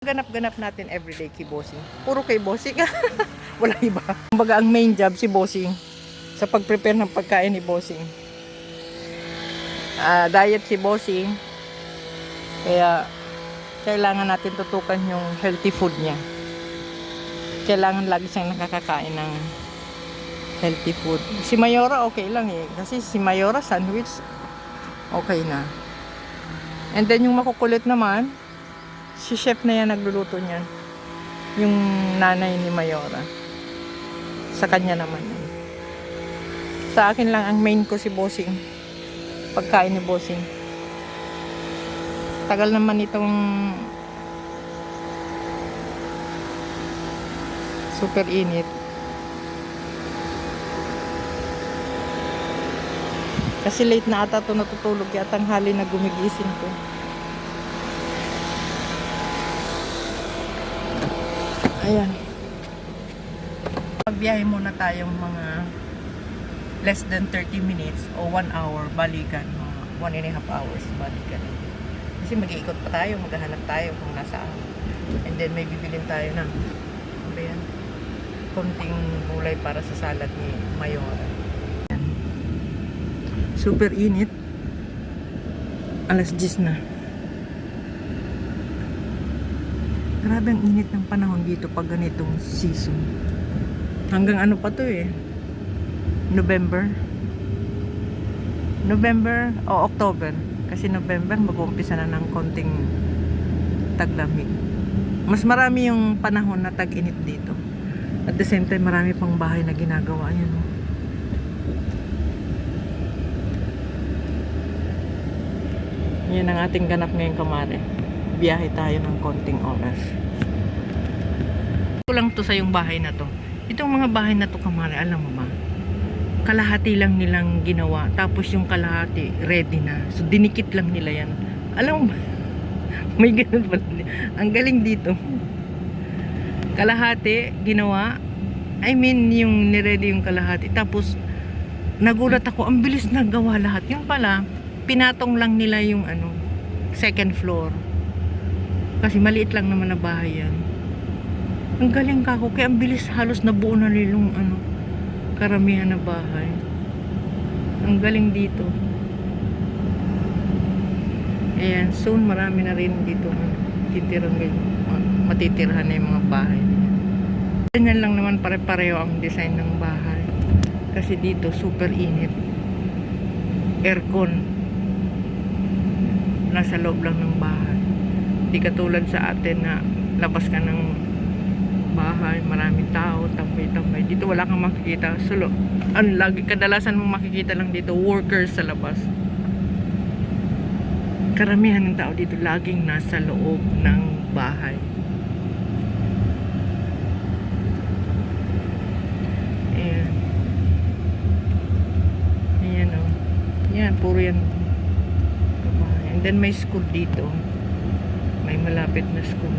Ganap-ganap natin everyday kay Bossing. Puro kay Bossing. Wala iba. Kumbaga ang main job si Bossing sa pag-prepare ng pagkain ni Bossing. Diet si Bossing. Kaya kailangan natin tutukan yung healthy food niya. Kailangan lagi siyang nakakakain ng healthy food. Si Mayora okay lang eh. Kasi si Mayora sandwich okay na. And then yung makukulit naman, si chef na yan nagluluto niyan. Yung nanay ni Mayora. Sa kanya naman yan. Sa akin lang ang main ko si Bossing. Pagkain ni Bossing. Tagal naman itong super init. Kasi late na ata ito natutulog kaya tanghali na gumigising ko. Ayan. Magbiyahe muna tayong mga less than 30 minutes o 1 hour balikan. 1.5 hours balikan. Kasi mag-iikot pa tayo, maghahanap tayo kung nasaan. And then may bibilin tayo ng ayan, konting gulay para sa salad ni Mayora. Super init. Alas 10 na. Grabe ang init ng panahon dito pag ganitong season. Hanggang ano pa to eh? November o October. Kasi November mag-uumpisa na ng konting taglamig. Mas marami yung panahon na tag-init dito. At the same time marami pang bahay na ginagawa. Ayan o. Yan ang ating ganap ngayong kamare. Biyahe tayo ng konting oras. Ito lang to sa yung bahay na to. Itong mga bahay na to kamare, alam mo ba? Kalahati lang nilang ginawa. Tapos yung kalahati, ready na. So dinikit lang nila yan. Alam mo ba? May ganun pala. Ang galing dito. Kalahati, ginawa. I mean, yung niready yung kalahati. Tapos, nagulat ako, ang bilis na gawa lahat. Yung pala, pinatong lang nila yung second floor. Kasi maliit lang naman na bahay yan. Ang galing ka ako. Kaya ang bilis halos nabuo na nilong karamihan na bahay. Ang galing dito. Ayan, soon marami na rin dito matitirhan na yung mga bahay. Ganyan lang naman pare-pareho ang design ng bahay. Kasi dito super init. Aircon. Nasa loob lang ng bahay. Di katulad sa atin na labas ka ng bahay, maraming tao, tambay-tambay. Dito wala kang makikita. Lagi kadalasan mong makikita lang dito workers sa labas. Karamihan ng tao dito laging nasa loob ng bahay. Ayan. Ayan o. Yan, puro yan. And then may school dito. May malapit na school.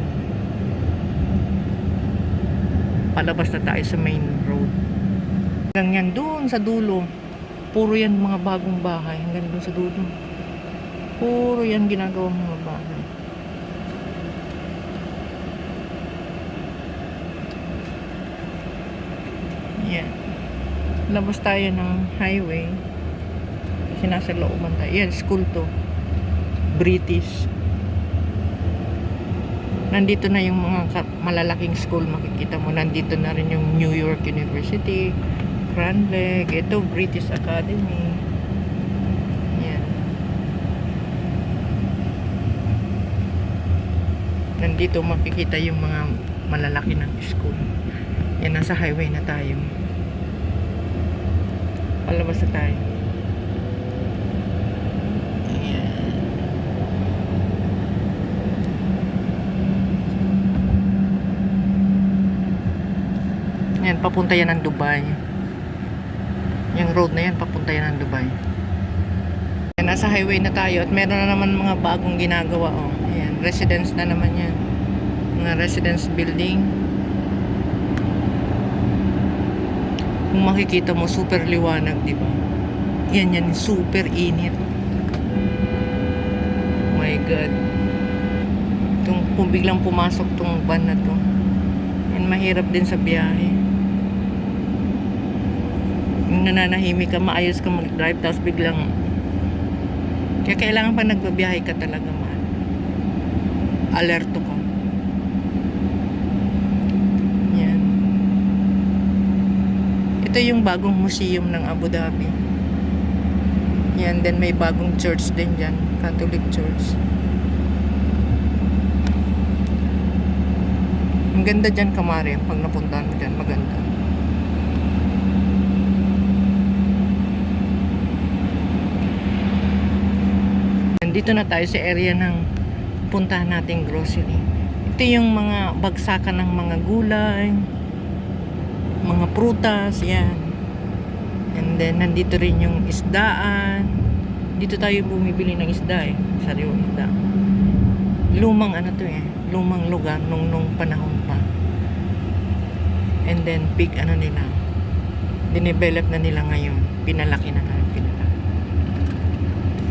Palabas na tayo sa main road. Hanggang yan doon sa dulo. Puro yan mga bagong bahay. Hanggang doon sa dulo. Puro yan ginagawang mga bahay. Yan. Labas tayo ng highway. Kasi nasa looban tayo. Yan, school to. British. Nandito na yung mga malalaking school, makikita mo. Nandito na rin yung New York University, Cranleigh, ito British Academy. Yan. Nandito makikita yung mga malalaki ng school. Yan, nasa highway na tayo. Palabas na tayo. Yan, papunta yan ng Dubai. Yung road na yan, papunta yan ng Dubai. Yan, nasa highway na tayo at meron na naman mga bagong ginagawa. Oh. Yan, residence na naman yan. Mga residence building. Kung makikita mo, super liwanag, di ba? Yan, super init. Oh my God. Ito kung biglang pumasok tong van na to. And mahirap din sa biyahe. Yung nananahimik ka, maayos ka mag-drive, tapos biglang kaya kailangan pa nagbabiyahe ka talaga, mahal. Alerto ka. Yan. Ito yung bagong museum ng Abu Dhabi. Yan, then may bagong church din dyan, Catholic Church. Ang ganda dyan, Kamari, pag napuntahan mo dyan, maganda. Dito na tayo sa area ng puntahan nating grocery. Ito yung mga bagsakan ng mga gulay, mga prutas, yan. And then nandito rin yung isdaan. Dito tayo bumibili ng isda, sariwang isda. Lumang ano to, lumang lugar nung panahon pa. And then big ano nila, dinevelop na nila ngayon, pinalaki na nga.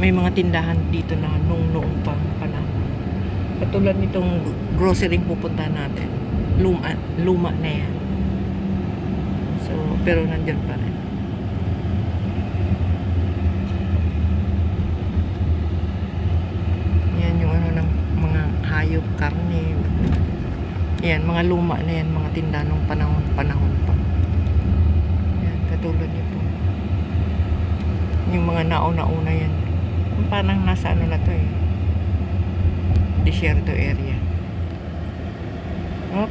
May mga tindahan dito na noong pa panahon. Katulad nitong grocery pupuntahan natin. Luma na yan. So, pero nandiyan pa rin. Yan yung ano ng mga hayop, karne. Yan, mga luma na yan, mga tindahan nung panahon pa. Yan, katulad nito. Yung mga nauna-una yan. Parang nasa ano na to, desierto area. Oh.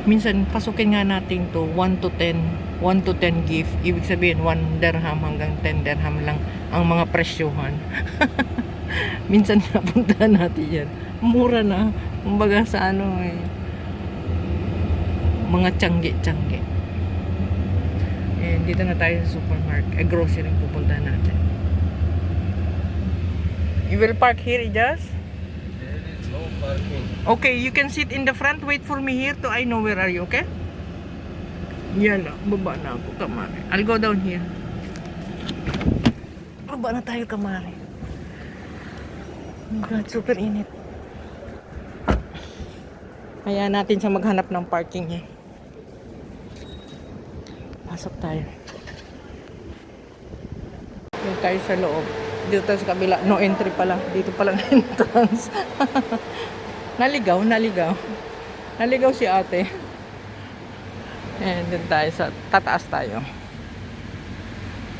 Minsan pasukin nga natin to 1 to 10 gift. Ibig sabihin 1 dirham hanggang 10 dirham lang ang mga presyohan. Minsan napuntahan natin yan, mura na, kumbaga sa ano, mga tiyangge. Dito na tayo sa supermarket, grocery pupuntahan natin. You will park here, Ijas? There is no parking. Okay, you can sit in the front. Wait for me here to I know where are you, okay? Yan, baba na ako, Kamari. I'll go down here. Baba na tayo, Kamari. Oh God, super init. Kaya natin siya maghanap ng parking, Pasok tayo. Dito tayo sa loob. Dito tayo sa kabila. No entry pala. Dito palang entrance. Naligaw. Naligaw si ate. And dito tayo sa tataas tayo.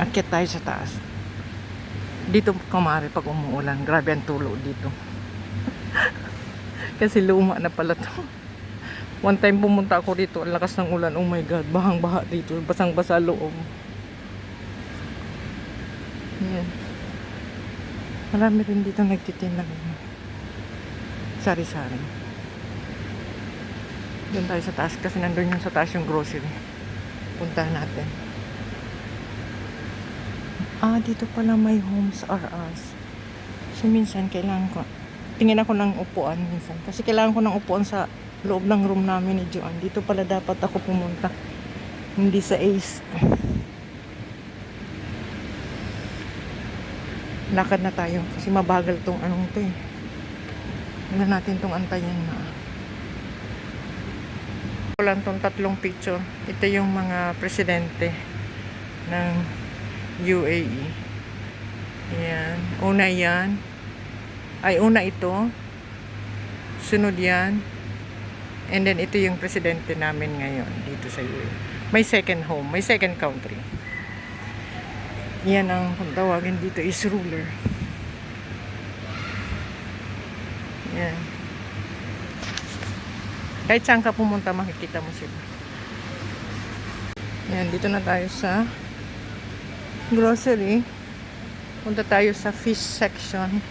Akit tayo sa taas. Dito, Kamari, pag umuulan. Grabe ang tulo dito. Kasi luma na pala to. One time pumunta ako dito, ang lakas ng ulan. Oh my God, bahang-baha dito. Basang-basa loob. Yan. Marami rin dito nagtitinda. Sari-sari. Doon tayo sa taas kasi nandun yung sa taas yung grocery. Puntahan natin. Dito pala may Homes R Us. So minsan kailangan ko, tingin ako ng upuan minsan. Kasi kailangan ko ng upuan sa loob ng room namin ni Joan. Dito pala dapat ako pumunta, hindi sa Ace. Lakad na tayo kasi mabagal tong anong to Hindi natin tong antayin na. Wala tong tatlong picture. Ito yung mga presidente ng UAE. Ayan. Una yan. Una ito. Sunod yan. And then ito yung presidente namin ngayon dito sa UAE. May second home, may second country. Yan ang kung tawagin dito is ruler. Yan. Kahit saan ka pumunta makikita mo sila. Yan, dito na tayo sa grocery. Punta tayo sa fish section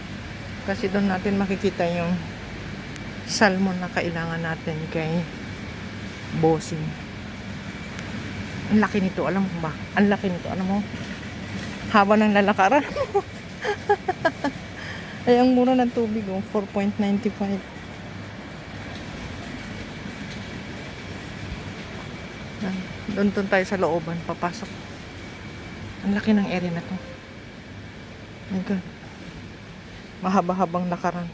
kasi doon natin makikita yung salmon na kailangan natin kay bossing. Ang laki nito, alam mo ba? Ang laki nito, alam mo? Haba ng lalakaran. Ay, ang mura ng tubig, 4.95. Doon tayo sa looban, papasok. Ang laki ng area na to. My God. Mahaba-habang lakaran.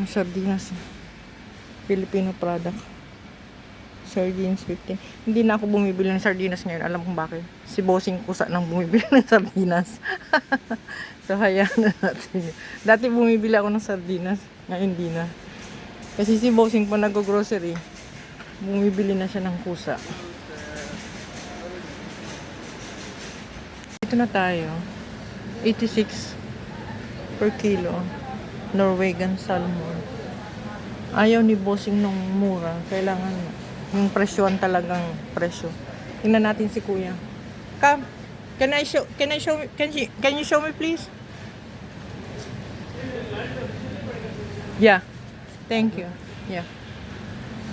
Sardinas. Filipino product. Sardines 15. Hindi na ako bumibili ng sardinas ngayon. Alam kong bakit. Si bossing kusa nang bumibili ng sardinas. So, hayaan na natin. Dati bumibili ako ng sardinas. Ngayon di na. Kasi si bossing po nag-grocery. Bumibili na siya ng kusa. Ito na tayo. 86 per kilo. Norwegian salmon. Ayaw ni bossing nung mura. Kailangan yung presyoan talagang presyo. Tingnan natin si kuya. Come. Can you show me please? Yeah. Thank you. Yeah.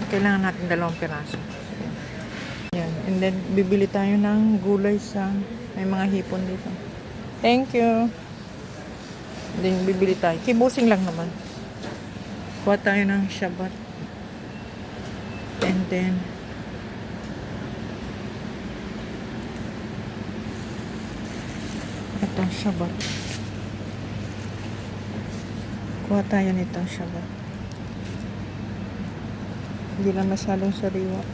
Kailangan natin 2 piraso. Yan. And then bibili tayo ng gulay sa may mga hipon dito. Thank you. And then bibili tayo. Kibusing lang naman. Kuha tayo ng shabat. And then itong shabat. Kuha tayo nitong shabat. Hindi na masyadong sariwa.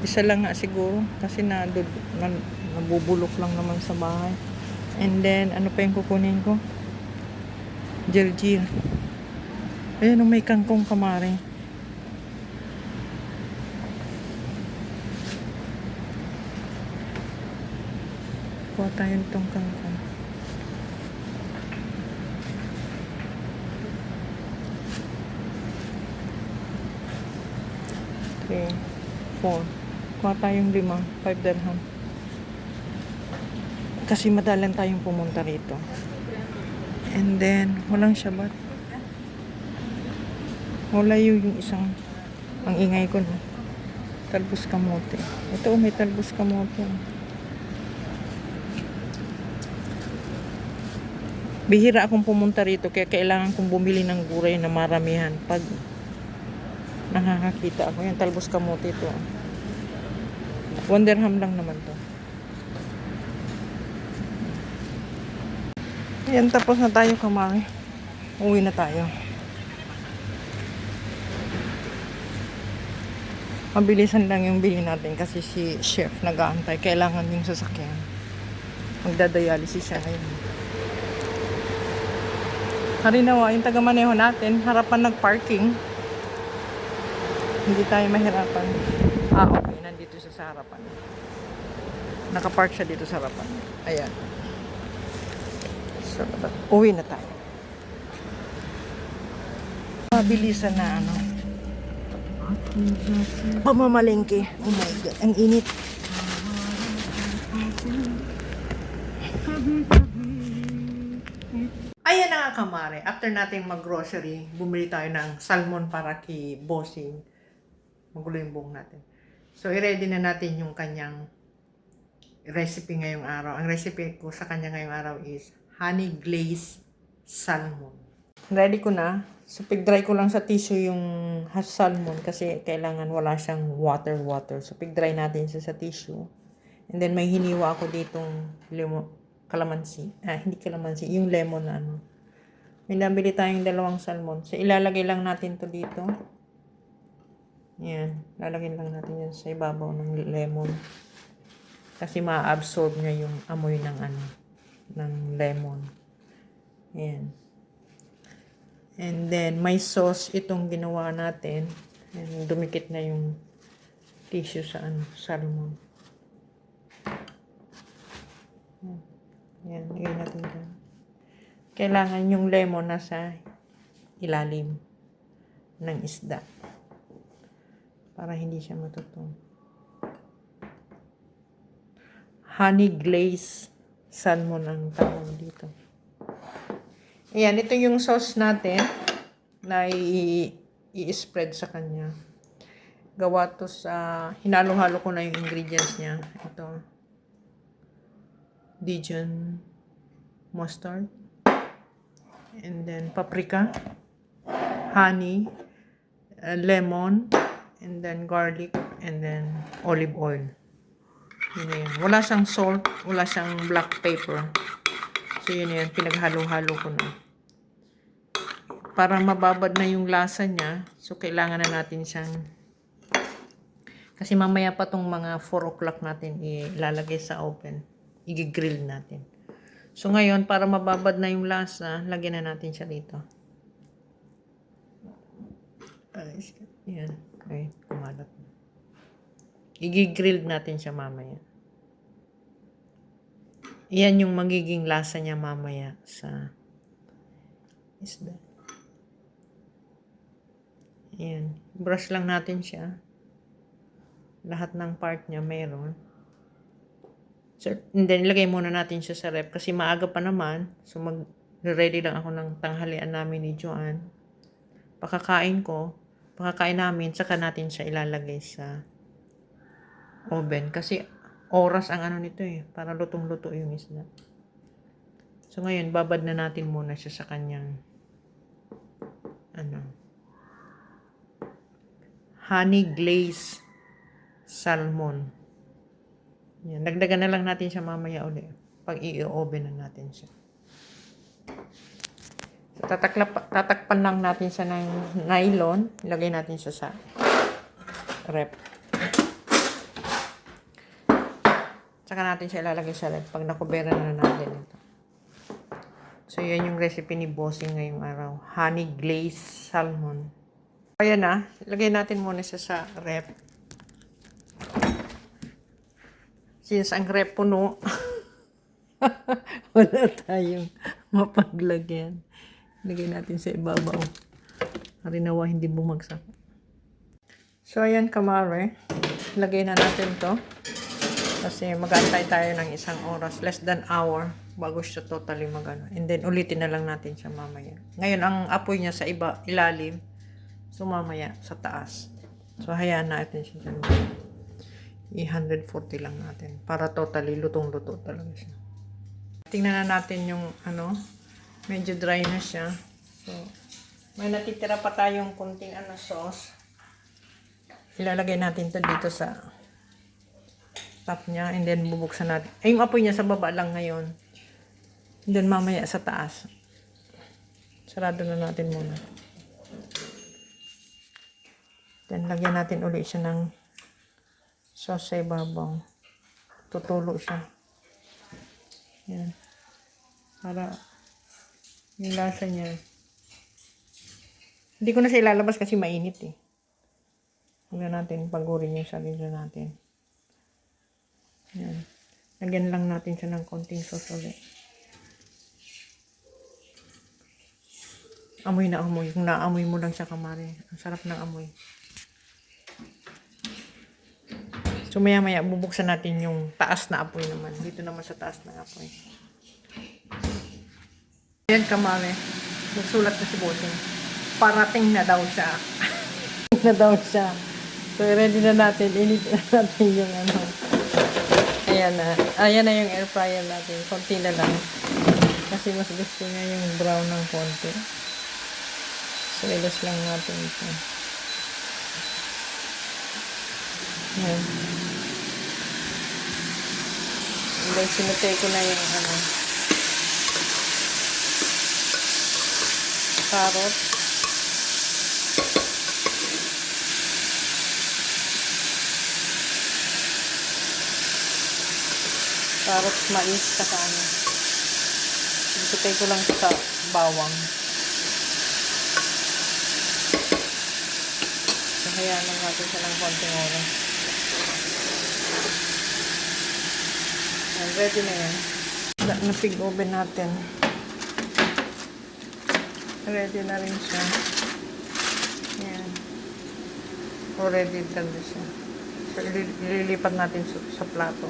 Isa lang nga siguro kasi nabubulok lang naman sa bahay. And then ano pa yung kukunin ko? Jeljil. Ayan, may kangkong kamari. Kuha tayo nitong kangkong. Okay. 4. Kuha tayong 5. 5 dirham. Kasi madalan tayong pumunta rito. And then, walang shabat. Wala yung isang ang ingay ko, no? Talbos kamote. Ito, may talbos kamote. Bihira akong pumunta rito kaya kailangan kong bumili ng gulay na maramihan pag nakakakita ako. Yan, talbos kamote ito. 1 dirham lang naman to. Yan, tapos na tayo kamari. Uwi na tayo. Mabilisan lang yung bili natin kasi si chef nag-aantay. Kailangan yung sasakyan. Magdadialysis siya ngayon. Harinawa, yung taga-maneho natin, harapan nag-parking. Hindi tayo mahirapan. Okay, nandito siya sa harapan. Nakapark siya dito sa harapan. Ayan. So, uwi na tayo. Mabilisan na ano. Pamamalengke. Oh my God, ang init. Ayan na nga kamare. After nating mag-grocery, bumili tayo ng salmon para kay bossing. Magulo yung buhok natin. So, i-ready na natin yung kanyang recipe ngayong araw. Ang recipe ko sa kanya ngayong araw is honey glazed salmon. Ready ko na. So, pig-dry ko lang sa tissue yung salmon kasi kailangan wala siyang water. So, pig-dry natin siya sa tissue. And then, may hiniwa ako ditong kalamansi. Hindi kalamansi. Yung lemon na ano. May nabili tayong 2 salmon. So, ilalagay lang natin to dito. Yan. Lalagay lang natin yan sa ibabaw ng lemon. Kasi ma-absorb niya yung amoy ng ano. Ng lemon. Yan. And then, may sauce itong ginawa natin. And dumikit na yung tissue sa ano, salmon. Yan, lagay natin dyan. Kailangan yung lemon nasa ilalim ng isda. Para hindi siya matutong. Honey glazed salmon ang tawag dito. Ayan, ito yung sauce natin na i-spread sa kanya. Gawa to sa, hinalo-halo ko na yung ingredients niya. Ito. Dijon mustard. And then paprika. Honey. Lemon. And then garlic. And then olive oil. Yun na yun. Wala siyang salt, wala siyang black pepper. So yun na yun, pinaghalo-halo ko na. Para mababad na yung lasa niya, so kailangan na natin siyang, kasi mamaya pa tong mga 4 o'clock natin ilalagay sa oven. I-grill natin. So ngayon, para mababad na yung lasa, lagyan na natin siya dito. Yan. Okay, kumalat na. I-grill natin siya mamaya. Yan yung magiging lasa niya mamaya sa isda. Yan. Brush lang natin siya. Lahat ng part niya meron. So, and then, ilagay muna natin siya sa ref kasi maaga pa naman. So, mag-ready lang ako ng tanghalian namin ni Joanne. Pakakain namin, saka natin siya ilalagay sa oven. Kasi, oras ang ano nito para lutong-luto yung isda. So, ngayon, babad na natin muna siya sa kanyang honey glaze salmon. Yan. Dagdagan na lang natin siya mamaya ulit. Pag i-oven na natin siya. So, tatakpan lang natin siya ng nylon. Ilagay natin siya sa rep. Tsaka natin siya ilalagay sa rep pag nakubera na natin ito. So, yan yung recipe ni Bossing ngayong araw. Honey glaze salmon. Ayan na. Ilagay natin muna siya sa rep. Since ang rep puno, wala tayong mapaglagyan. Lagay natin sa ibabaw. Harinawa, hindi bumagsak. So, ayan kamare. Lagay na natin to. Kasi mag-antay tayo ng 1 oras. Less than hour bago siya totally magano. And then, ulitin na lang natin siya mamaya. Ngayon, ang apoy niya sa ilalim. So, mamaya sa taas. So, hayaan natin siya dyan. I-140 lang natin para totally lutong-luto talaga siya. Tingnan na natin yung medyo dry na siya. So, may natitira pa tayong kunting sauce. Ilalagay natin to dito sa top niya and then bubuksan natin. Ay, yung apoy niya sa baba lang ngayon. And then mamaya sa taas. Sarado na natin muna. Then lagyan natin ulit siya ng sauce sa ibabaw. Tutulo siya. Yan. Para yung lasa niya. Hindi ko na siya ilalabas kasi mainit Huwag natin pagurin yung sarili natin. Yan. Lagyan lang natin siya ng konting sauce ulit. Amoy na amoy. Kung naamoy mo lang siya kamari. Ang sarap ng amoy. So, maya-maya, bubuksan natin yung taas na apoy naman. Dito naman sa taas na apoy. Ayan, kamari. Nagsulat na si Bossing. Parating na daw siya. na daw siya. So, ready na natin. Init na natin yung Ayan na. Ayan na yung air fryer natin. Konti na lang. Kasi mas gusto niya yung brown ng konti. So, ilas lang natin ito. Ayan. And then, sinutay ko na yung carrot. Carrots, mais, saka sinutay ko lang sa bawang. So, hayaan lang natin siya ng konting oras. Ready na yan. Napig oven natin. Ready na rin siya. Yan. Already done na siya. So, ililipat natin sa plato.